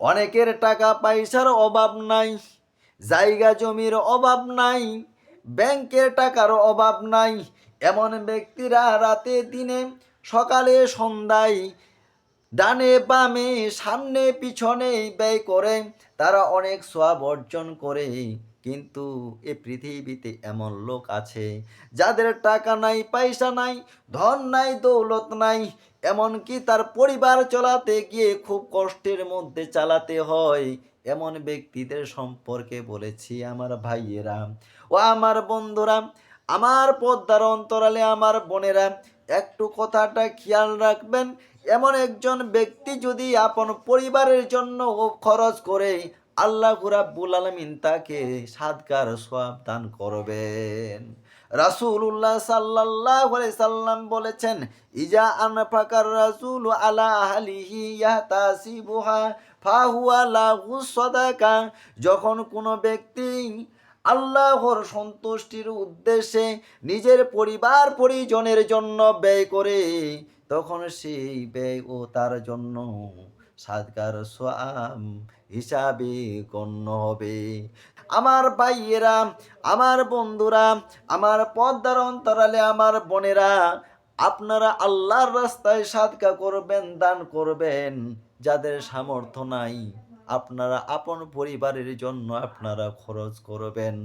অনেকের টাকা পয়সার অভাব নাই, জায়গা জমির অভাব নাই, ব্যাংকের টাকার অভাব নাই। এমন ব্যক্তিরা রাতে দিনে সকালে সন্ধ্যায় ডানে বামে সামনে পিছনে ব্যয় করে, তারা অনেক সওয়াব অর্জন করে। কিন্তু এ পৃথিবীতে এমন লোক আছে যাদের টাকা নাই, পয়সা নাই, ধন নাই, দৌলত নাই, এমনকি তার পরিবার চালাতে গিয়ে খুব কষ্টের মধ্যে চালাতে হয়। এমন ব্যক্তিদের সম্পর্কে বলেছি আমার ভাইয়েরা ও আমার বন্ধুরা, আমার পর্দার অন্তরালে আমার বোনেরা, একটু কথাটা খেয়াল রাখবেন। এমন একজন ব্যক্তি যদি আপন পরিবারের জন্য খরচ করে, আল্লাহ রাব্বুল আলামিন তাকে সাদকার সওয়াব দান করবেন। রাসূলুল্লাহ সাল্লাল্লাহু আলাইহি সাল্লাম বলেছেন, ইজা আনফাকার রাসূলু আলা আহলিহি ইয়াহতাসিবুহা ফাহুয়া লাহু সাদাকা। যখন কোনো ব্যক্তি আল্লাহর সন্তুষ্টির উদ্দেশ্যে নিজের পরিবার পরিজনের জন্য ব্যয় করে, তখন সেই ব্যয় ও তার জন্য সাদকার সওয়াব হিসাবে গণ্য হবে। আমার ভাইয়েরা, আমার বন্ধুরা, আমার পর্দার অন্তরালে আমার বোনেরা, আপনারা আল্লাহর রাস্তায় সাদকা করবেন, দান করবেন। যাদের সামর্থ্য নাই, আপনারা আপন পরিবারের জন্য আপনারা খরচ করবেন।